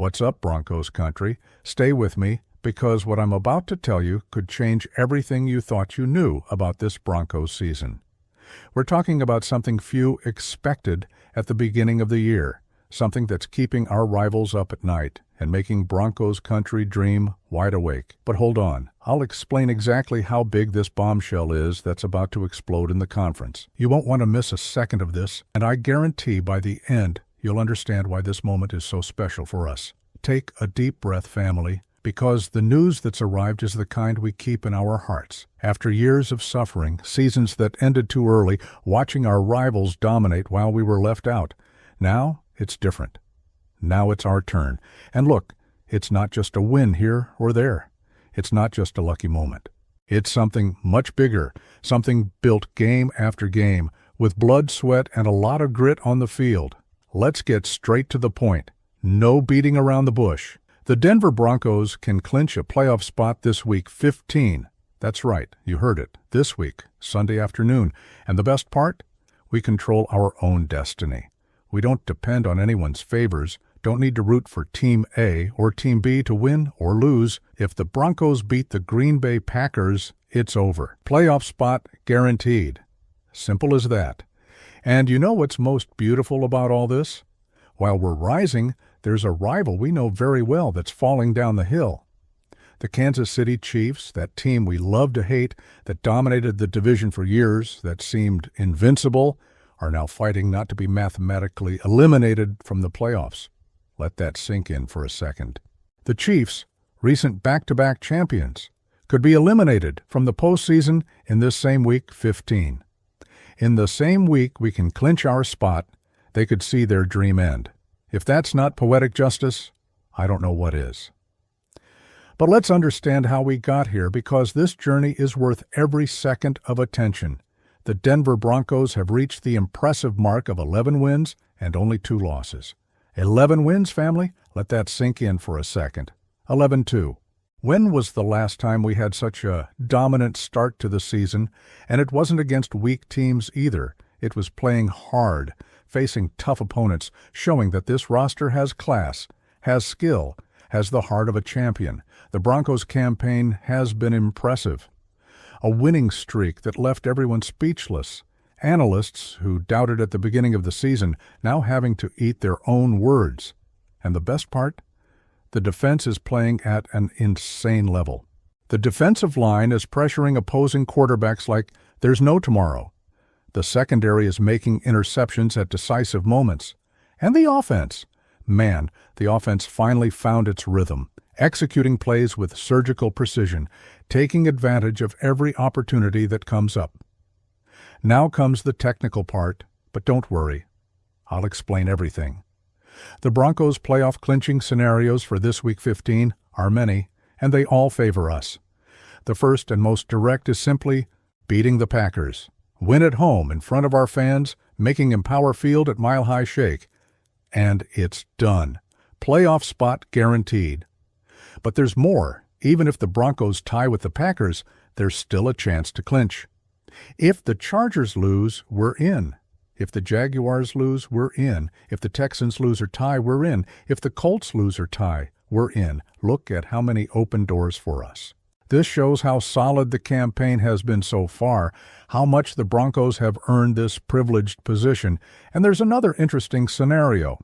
What's up, Broncos country? Stay with me, because what I'm about to tell you could change everything you thought you knew about this Broncos season. We're talking about something few expected at the beginning of the year, something that's keeping our rivals up at night and making Broncos country dream wide awake. But hold on, I'll explain exactly how big this bombshell is that's about to explode in the conference. You won't want to miss a second of this, and I guarantee by the end you'll understand why this moment is so special for us. Take a deep breath, family, because the news that's arrived is the kind we keep in our hearts. After years of suffering, seasons that ended too early, watching our rivals dominate while we were left out, now it's different. Now it's our turn. And look, it's not just a win here or there. It's not just a lucky moment. It's something much bigger, something built game after game, with blood, sweat, and a lot of grit on the field. Let's get straight to the point. No beating around the bush. The Denver Broncos can clinch a playoff spot this week 15. That's right, you heard it. This week, Sunday afternoon. And the best part? We control our own destiny. We don't depend on anyone's favors, don't need to root for Team A or Team B to win or lose. If the Broncos beat the Green Bay Packers, it's over. Playoff spot guaranteed. Simple as that. And you know what's most beautiful about all this? While we're rising, there's a rival we know very well that's falling down the hill. The Kansas City Chiefs, that team we love to hate, that dominated the division for years, that seemed invincible, are now fighting not to be mathematically eliminated from the playoffs. Let that sink in for a second. The Chiefs, recent back-to-back champions, could be eliminated from the postseason in this same week 15. In the same week we can clinch our spot, they could see their dream end. If that's not poetic justice, I don't know what is. But let's understand how we got here, because this journey is worth every second of attention. The Denver Broncos have reached the impressive mark of 11 wins and only 2 losses. 11 wins, family? Let that sink in for a second. 11-2. When was the last time we had such a dominant start to the season? And it wasn't against weak teams either. It was playing hard, facing tough opponents, showing that this roster has class, has skill, has the heart of a champion. The Broncos campaign has been impressive. A winning streak that left everyone speechless. Analysts who doubted at the beginning of the season now having to eat their own words. And the best part? The defense is playing at an insane level. The defensive line is pressuring opposing quarterbacks like there's no tomorrow. The secondary is making interceptions at decisive moments. And the offense? Man, the offense finally found its rhythm, executing plays with surgical precision, taking advantage of every opportunity that comes up. Now comes the technical part, but don't worry. I'll explain everything. The Broncos' playoff clinching scenarios for this week 15 are many, and they all favor us. The first and most direct is simply beating the Packers. Win at home in front of our fans, making Empower Field at Mile High shake. And it's done. Playoff spot guaranteed. But there's more. Even if the Broncos tie with the Packers, there's still a chance to clinch. If the Chargers lose, we're in. If the Jaguars lose, we're in. If the Texans lose or tie, we're in. If the Colts lose or tie, we're in. Look at how many open doors for us. This shows how solid the campaign has been so far, how much the Broncos have earned this privileged position. And there's another interesting scenario.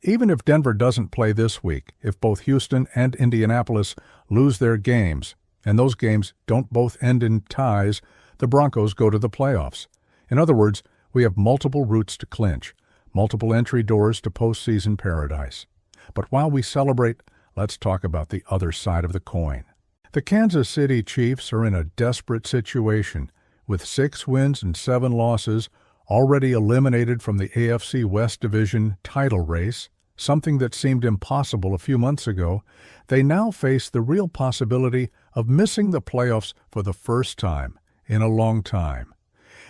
Even if Denver doesn't play this week, if both Houston and Indianapolis lose their games, and those games don't both end in ties, the Broncos go to the playoffs. In other words, we have multiple routes to clinch, multiple entry doors to postseason paradise. But while we celebrate, let's talk about the other side of the coin. The Kansas City Chiefs are in a desperate situation, with 6 wins and 7 losses, already eliminated from the AFC West Division title race, something that seemed impossible a few months ago. They now face the real possibility of missing the playoffs for the first time in a long time.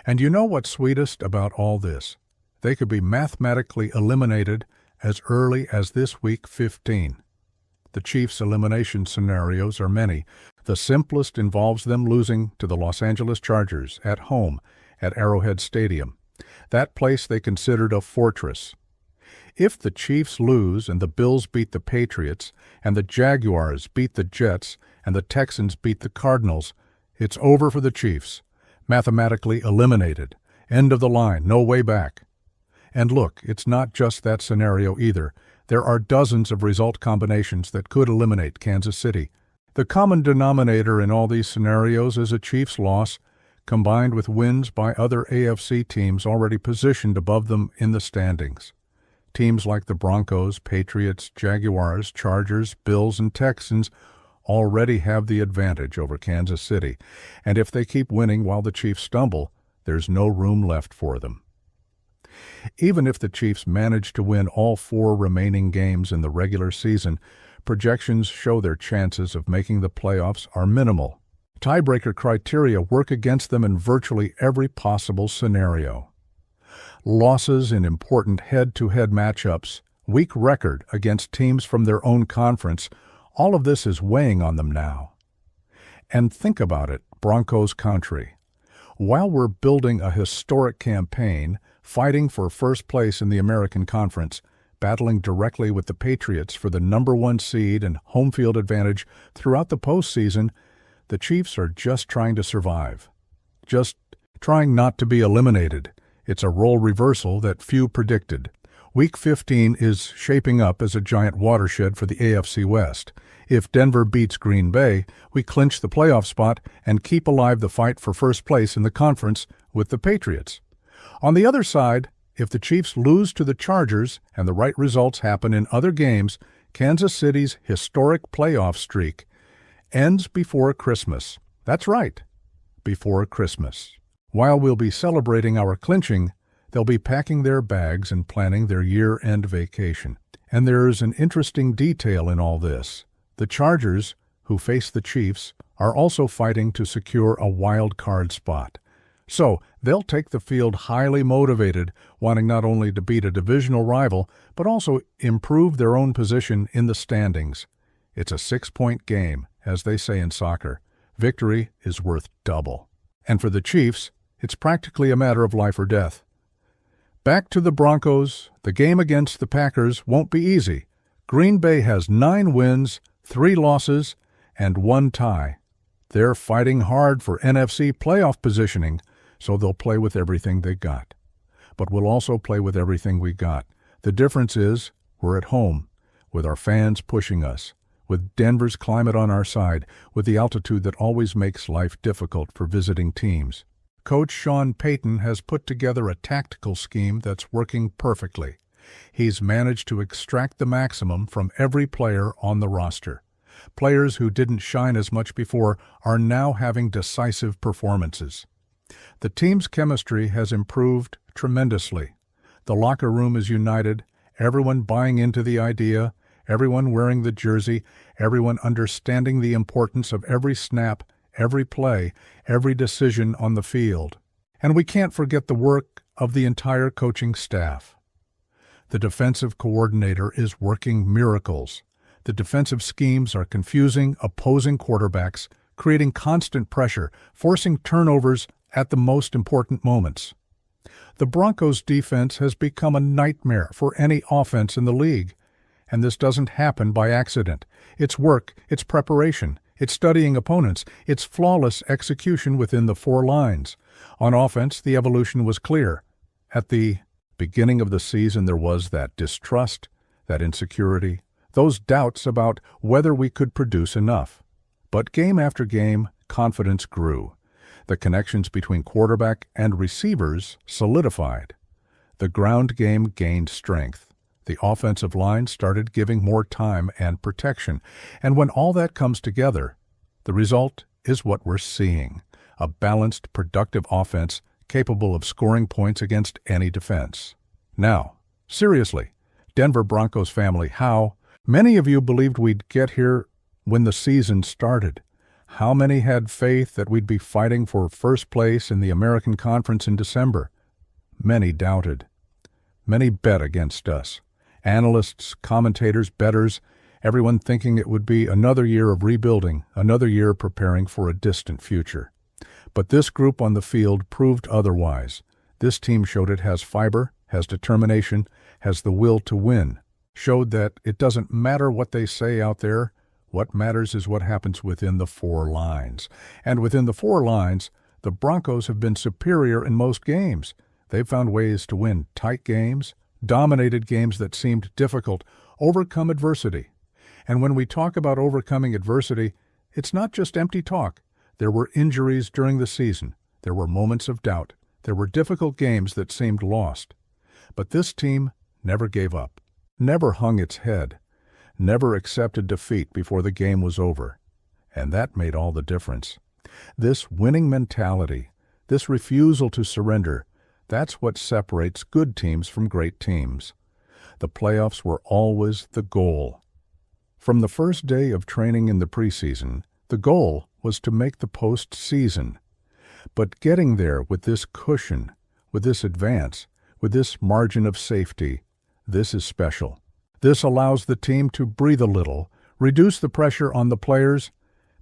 And you know what's sweetest about all this? They could be mathematically eliminated as early as this week 15. The Chiefs' elimination scenarios are many. The simplest involves them losing to the Los Angeles Chargers at home at Arrowhead Stadium, that place they considered a fortress. If the Chiefs lose and the Bills beat the Patriots, and the Jaguars beat the Jets, and the Texans beat the Cardinals, it's over for the Chiefs. Mathematically eliminated. End of the line, no way back. And look, it's not just that scenario either. There are dozens of result combinations that could eliminate Kansas City. The common denominator in all these scenarios is a Chiefs loss, combined with wins by other AFC teams already positioned above them in the standings. Teams like the Broncos, Patriots, Jaguars, Chargers, Bills, and Texans already have the advantage over Kansas City, and if they keep winning while the Chiefs stumble, there's no room left for them. Even if the Chiefs manage to win all 4 remaining games in the regular season, projections show their chances of making the playoffs are minimal. Tiebreaker criteria work against them in virtually every possible scenario. Losses in important head-to-head matchups, weak record against teams from their own conference, all of this is weighing on them now. And think about it, Broncos country. While we're building a historic campaign, fighting for first place in the American Conference, battling directly with the Patriots for the #1 seed and home field advantage throughout the postseason, the Chiefs are just trying to survive. Just trying not to be eliminated. It's a role reversal that few predicted. Week 15 is shaping up as a giant watershed for the AFC West. If Denver beats Green Bay, we clinch the playoff spot and keep alive the fight for first place in the conference with the Patriots. On the other side, if the Chiefs lose to the Chargers and the right results happen in other games, Kansas City's historic playoff streak ends before Christmas. That's right, before Christmas. While we'll be celebrating our clinching, they'll be packing their bags and planning their year-end vacation. And there's an interesting detail in all this. The Chargers, who face the Chiefs, are also fighting to secure a wild card spot. So they'll take the field highly motivated, wanting not only to beat a divisional rival, but also improve their own position in the standings. It's a 6-point game, as they say in soccer. Victory is worth double. And for the Chiefs, it's practically a matter of life or death. Back to the Broncos, the game against the Packers won't be easy. Green Bay has 9 wins, 3 losses, and 1 tie. They're fighting hard for NFC playoff positioning, so they'll play with everything they got. But we'll also play with everything we got. The difference is we're at home, with our fans pushing us, with Denver's climate on our side, with the altitude that always makes life difficult for visiting teams. Coach Sean Payton has put together a tactical scheme that's working perfectly. He's managed to extract the maximum from every player on the roster. Players who didn't shine as much before are now having decisive performances. The team's chemistry has improved tremendously. The locker room is united, everyone buying into the idea, everyone wearing the jersey, everyone understanding the importance of every snap, every play, every decision on the field. And we can't forget the work of the entire coaching staff. The defensive coordinator is working miracles. The defensive schemes are confusing opposing quarterbacks, creating constant pressure, forcing turnovers at the most important moments. The Broncos' defense has become a nightmare for any offense in the league. And this doesn't happen by accident. It's work, it's preparation, it's studying opponents, it's flawless execution within the 4 lines. On offense, the evolution was clear. At the beginning of the season, there was that distrust, that insecurity, those doubts about whether we could produce enough. But game after game, confidence grew. The connections between quarterback and receivers solidified. The ground game gained strength. The offensive line started giving more time and protection. And when all that comes together, the result is what we're seeing. A balanced, productive offense capable of scoring points against any defense. Now, seriously, Denver Broncos family, how many of you believed we'd get here when the season started? How many had faith that we'd be fighting for first place in the American Conference in December? Many doubted. Many bet against us. Analysts, commentators, bettors, everyone thinking it would be another year of rebuilding, another year preparing for a distant future. But this group on the field proved otherwise. This team showed it has fiber, has determination, has the will to win, showed that it doesn't matter what they say out there. What matters is what happens within the four lines. And within the four lines, the Broncos have been superior in most games. They've found ways to win tight games, dominated games that seemed difficult, overcome adversity. And when we talk about overcoming adversity, it's not just empty talk. There were injuries during the season. There were moments of doubt. There were difficult games that seemed lost. But this team never gave up, never hung its head, never accepted defeat before the game was over. And that made all the difference. This winning mentality, this refusal to surrender, that's what separates good teams from great teams. The playoffs were always the goal. From the first day of training in the preseason, the goal was to make the postseason. But getting there with this cushion, with this advance, with this margin of safety, this is special. This allows the team to breathe a little, reduce the pressure on the players,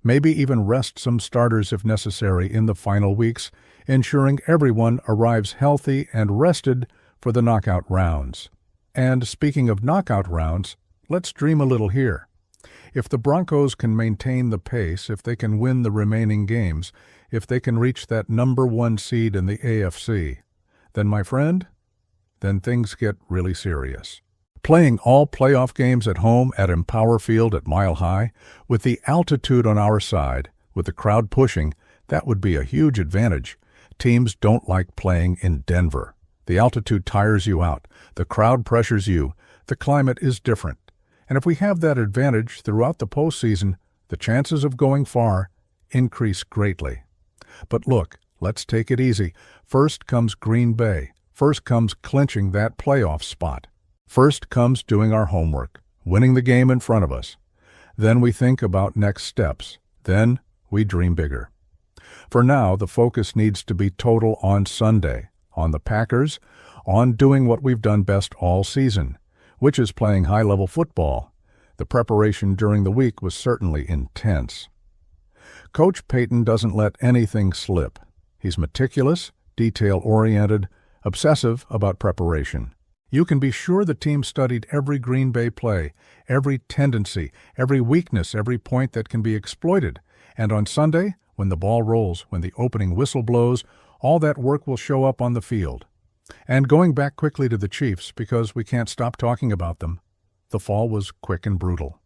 maybe even rest some starters if necessary in the final weeks, ensuring everyone arrives healthy and rested for the knockout rounds. And speaking of knockout rounds, let's dream a little here. If the Broncos can maintain the pace, if they can win the remaining games, if they can reach that number 1 seed in the AFC, then, my friend, then things get really serious. Playing all playoff games at home at Empower Field at Mile High, with the altitude on our side, with the crowd pushing, that would be a huge advantage. Teams don't like playing in Denver. The altitude tires you out. The crowd pressures you. The climate is different. And if we have that advantage throughout the postseason, the chances of going far increase greatly. But look, let's take it easy. First comes Green Bay. First comes clinching that playoff spot. First comes doing our homework, winning the game in front of us. Then we think about next steps. Then we dream bigger. For now, the focus needs to be total on Sunday, on the Packers, on doing what we've done best all season, which is playing high-level football. The preparation during the week was certainly intense. Coach Payton doesn't let anything slip. He's meticulous, detail-oriented, obsessive about preparation. You can be sure the team studied every Green Bay play, every tendency, every weakness, every point that can be exploited. And on Sunday, when the ball rolls, when the opening whistle blows, all that work will show up on the field. And going back quickly to the Chiefs, because we can't stop talking about them, the fall was quick and brutal.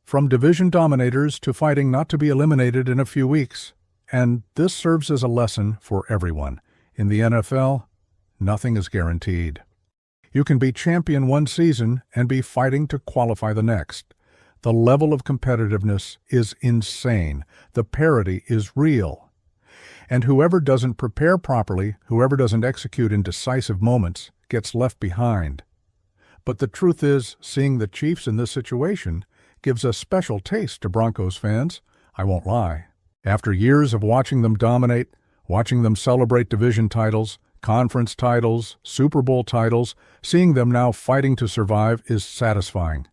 From division dominators to fighting not to be eliminated in a few weeks. And this serves as a lesson for everyone. In the NFL, nothing is guaranteed. You can be champion one season and be fighting to qualify the next. The level of competitiveness is insane. The parity is real. And whoever doesn't prepare properly, whoever doesn't execute in decisive moments, gets left behind. But the truth is, seeing the Chiefs in this situation gives a special taste to Broncos fans. I won't lie. After years of watching them dominate, watching them celebrate division titles, conference titles, Super Bowl titles, seeing them now fighting to survive is satisfying.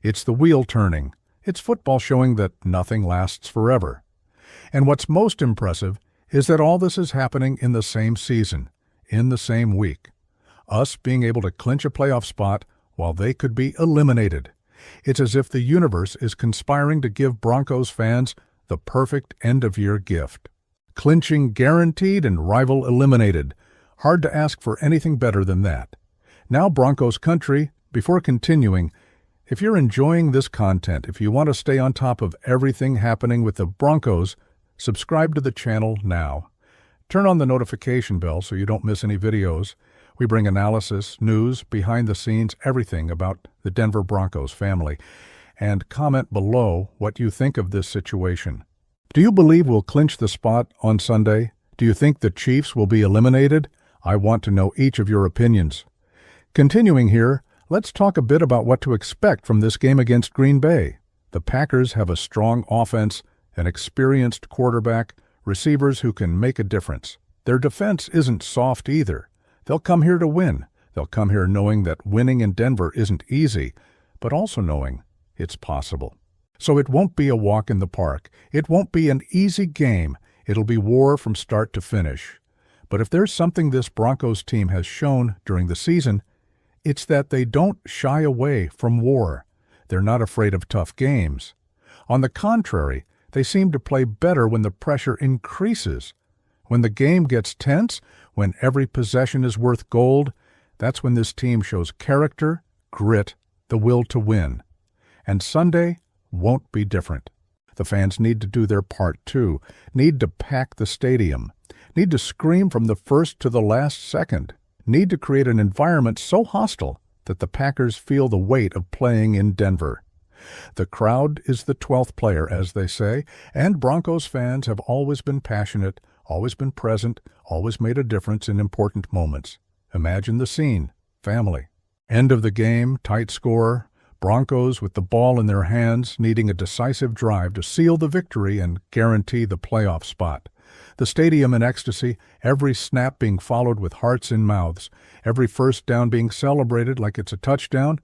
It's the wheel turning. It's football showing that nothing lasts forever. And what's most impressive is that all this is happening in the same season, in the same week. Us being able to clinch a playoff spot while they could be eliminated. It's as if the universe is conspiring to give Broncos fans the perfect end-of-year gift. Clinching guaranteed and rival eliminated. Hard to ask for anything better than that. Now, Broncos country, before continuing, if you're enjoying this content, if you want to stay on top of everything happening with the Broncos, subscribe to the channel now. Turn on the notification bell so you don't miss any videos. We bring analysis, news, behind the scenes, everything about the Denver Broncos family. And comment below what you think of this situation. Do you believe we'll clinch the spot on Sunday? Do you think the Chiefs will be eliminated? I want to know each of your opinions. Continuing here, let's talk a bit about what to expect from this game against Green Bay. The Packers have a strong offense, an experienced quarterback, receivers who can make a difference. Their defense isn't soft either. They'll come here to win. They'll come here knowing that winning in Denver isn't easy, but also knowing it's possible. So it won't be a walk in the park. It won't be an easy game. It'll be war from start to finish. But if there's something this Broncos team has shown during the season, it's that they don't shy away from war. They're not afraid of tough games. On the contrary, they seem to play better when the pressure increases. When the game gets tense, when every possession is worth gold, that's when this team shows character, grit, the will to win. And Sunday won't be different. The fans need to do their part too, need to pack the stadium, need to scream from the first to the last second, need to create an environment so hostile that the Packers feel the weight of playing in Denver. The crowd is the 12th player, as they say, and Broncos fans have always been passionate, always been present, always made a difference in important moments. Imagine the scene. Family. End of the game, tight score, Broncos with the ball in their hands, needing a decisive drive to seal the victory and guarantee the playoff spot. The stadium in ecstasy, every snap being followed with hearts in mouths, every first down being celebrated like it's a touchdown.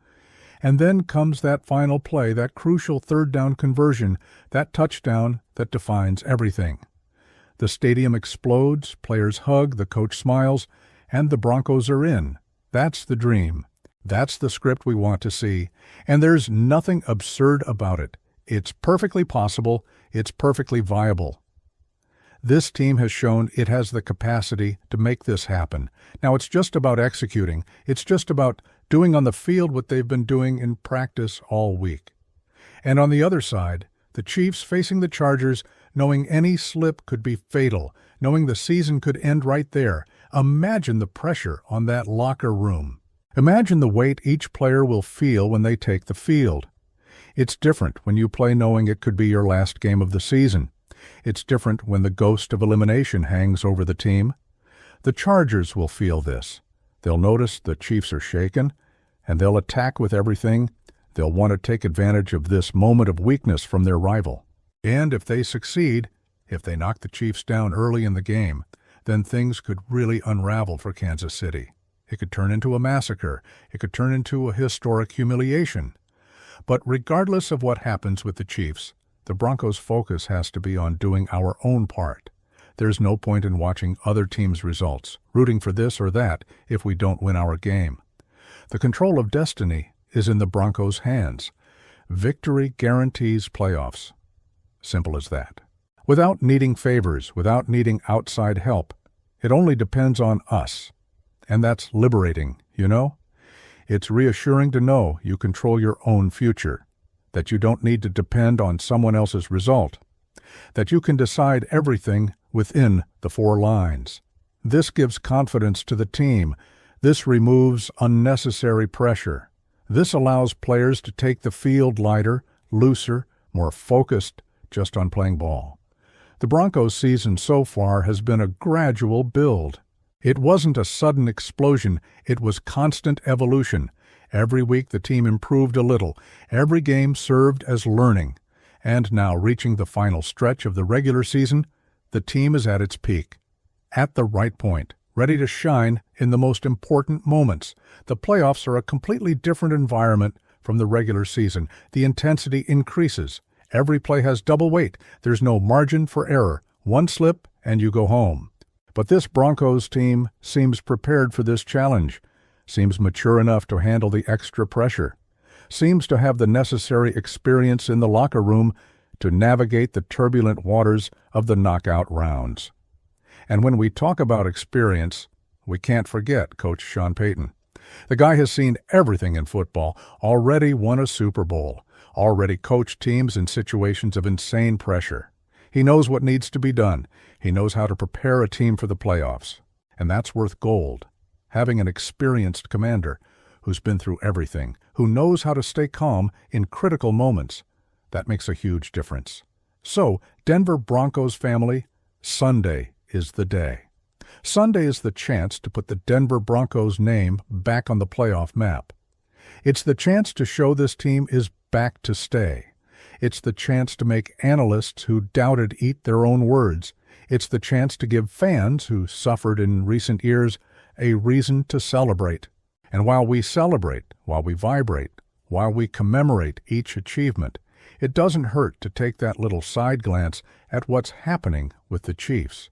And then comes that final play, that crucial third down conversion, that touchdown that defines everything. The stadium explodes, players hug, the coach smiles, and the Broncos are in. That's the dream. That's the script we want to see. And there's nothing absurd about it. It's perfectly possible. It's perfectly viable. This team has shown it has the capacity to make this happen. Now it's just about executing. It's just about doing on the field what they've been doing in practice all week. And on the other side, the Chiefs facing the Chargers, knowing any slip could be fatal, knowing the season could end right there. Imagine the pressure on that locker room. Imagine the weight each player will feel when they take the field. It's different when you play knowing it could be your last game of the season. It's different when the ghost of elimination hangs over the team. The Chargers will feel this. They'll notice the Chiefs are shaken, and they'll attack with everything. They'll want to take advantage of this moment of weakness from their rival. And if they succeed, if they knock the Chiefs down early in the game, then things could really unravel for Kansas City. It could turn into a massacre. It could turn into a historic humiliation. But regardless of what happens with the Chiefs, the Broncos' focus has to be on doing our own part. There's no point in watching other teams' results, rooting for this or that if we don't win our game. The control of destiny is in the Broncos' hands. Victory guarantees playoffs. Simple as that. Without needing favors, without needing outside help, it only depends on us. And that's liberating, you know? It's reassuring to know you control your own future, that you don't need to depend on someone else's result, that you can decide everything within the four lines. This gives confidence to the team. This removes unnecessary pressure. This allows players to take the field lighter, looser, more focused just on playing ball. The Broncos' season so far has been a gradual build. It wasn't a sudden explosion, it was constant evolution. Every week the team improved a little. Every game served as learning. And now, reaching the final stretch of the regular season, the team is at its peak. At the right point, ready to shine in the most important moments. The playoffs are a completely different environment from the regular season. The intensity increases. Every play has double weight. There's no margin for error. One slip and you go home. But this Broncos team seems prepared for this challenge, seems mature enough to handle the extra pressure, seems to have the necessary experience in the locker room to navigate the turbulent waters of the knockout rounds. And when we talk about experience, we can't forget Coach Sean Payton. The guy has seen everything in football, already won a Super Bowl, already coached teams in situations of insane pressure. He knows what needs to be done. He knows how to prepare a team for the playoffs. And that's worth gold. Having an experienced commander who's been through everything, who knows how to stay calm in critical moments, that makes a huge difference. So, Denver Broncos family, Sunday is the day. Sunday is the chance to put the Denver Broncos name back on the playoff map. It's the chance to show this team is back to stay. It's the chance to make analysts who doubted eat their own words. It's the chance to give fans who suffered in recent years a reason to celebrate. And while we celebrate, while we vibrate, while we commemorate each achievement, it doesn't hurt to take that little side glance at what's happening with the Chiefs.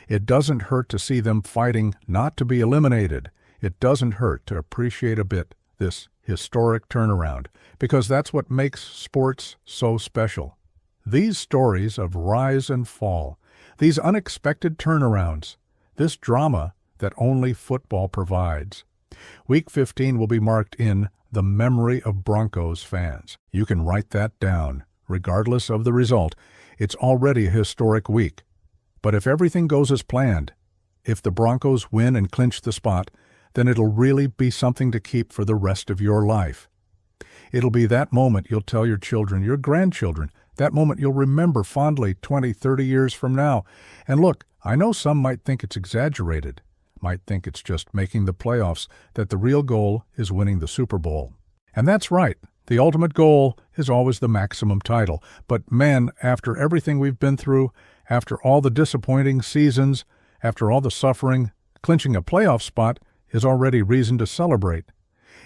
It doesn't hurt to see them fighting not to be eliminated. It doesn't hurt to appreciate a bit this historic turnaround, because that's what makes sports so special. These stories of rise and fall, these unexpected turnarounds, this drama that only football provides. Week 15 will be marked in the memory of Broncos fans. You can write that down. Regardless of the result, it's already a historic week. But if everything goes as planned, if the Broncos win and clinch the spot, then it'll really be something to keep for the rest of your life. It'll be that moment you'll tell your children, your grandchildren, that moment you'll remember fondly 20, 30 years from now. And look, I know some might think it's exaggerated, might think it's just making the playoffs, that the real goal is winning the Super Bowl. And that's right. The ultimate goal is always the maximum title. But man, after everything we've been through, after all the disappointing seasons, after all the suffering, clinching a playoff spot is already reason to celebrate.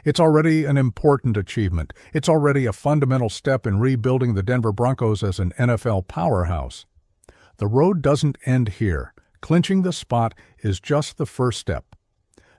It's already an important achievement. It's already a fundamental step in rebuilding the Denver Broncos as an NFL powerhouse. The road doesn't end here. Clinching the spot is just the first step.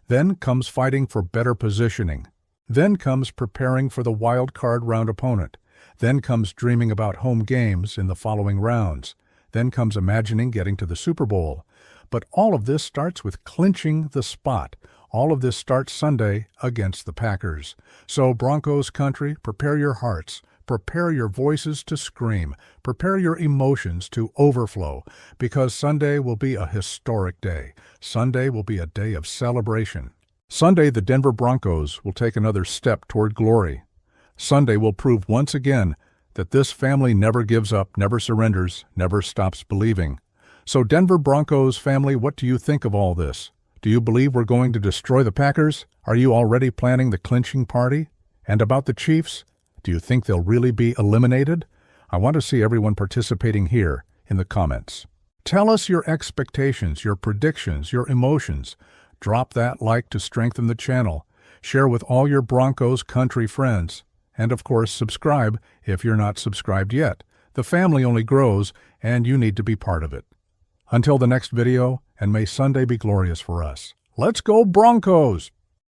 Then comes fighting for better positioning. Then comes preparing for the wild card round opponent. Then comes dreaming about home games in the following rounds. Then comes imagining getting to the Super Bowl. But all of this starts with clinching the spot. All of this starts Sunday against the Packers. So Broncos country, prepare your hearts. Prepare your voices to scream. Prepare your emotions to overflow, because Sunday will be a historic day. Sunday will be a day of celebration. Sunday, the Denver Broncos will take another step toward glory. Sunday will prove once again that this family never gives up, never surrenders, never stops believing. So Denver Broncos family, what do you think of all this? Do you believe we're going to destroy the Packers? Are you already planning the clinching party? And about the Chiefs? Do you think they'll really be eliminated? I want to see everyone participating here in the comments. Tell us your expectations, your predictions, your emotions. Drop that like to strengthen the channel. Share with all your Broncos country friends. And of course, subscribe if you're not subscribed yet. The family only grows, and you need to be part of it. Until the next video, and may Sunday be glorious for us. Let's go Broncos!